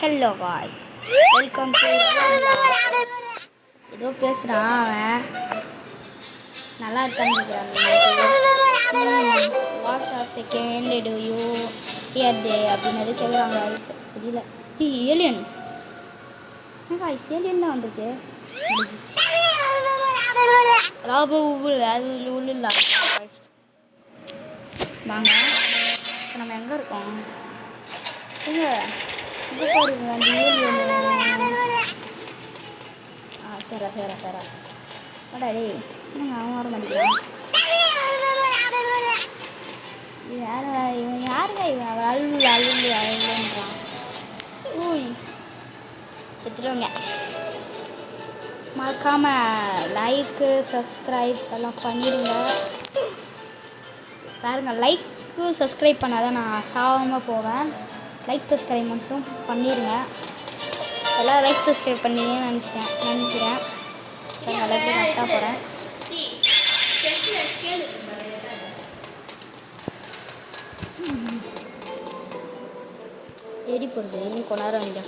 Hello guys, welcome to ஏதோ பேசுகிறான் அவன். நல்லா இருக்கான்னு what are second to you here they அப்படின்னது கேட்குறாங்க காய்ஸ். புரியல. ஏலியன் காய்ஸ், ஏலியன் தான் வந்திருக்கு. அது உள்ள வாங்க. இப்போ நம்ம எங்கே இருக்கோம்? எங்க இது பாருங்க, அந்த ஏலியன். சரி அடாடே, என்னங்க அவன் வர மாட்டேங்கிறான். இவன் யாருங்க? இவன் அழுன்றான். ஊய், செத்துருவாங்க. மறக்காமல் லைக்கு சப்ஸ்கிரைப் எல்லாம் பண்ணிடுங்க. பாருங்க, லைக்கு சப்ஸ்கிரைப் பண்ணாதான் நான் சாகாமல் போவேன். லைக் சப்ஸ்கிரைப் மட்டும் பண்ணிடுங்க. எல்லாம் லைக் சப்ஸ்கிரைப் பண்ணிங்கன்னு நினைக்கிறேன். லைக்கு கரெக்டாக போகிறேன். தேடி போகிறது இன்னும் கொண்டாட வேண்டிய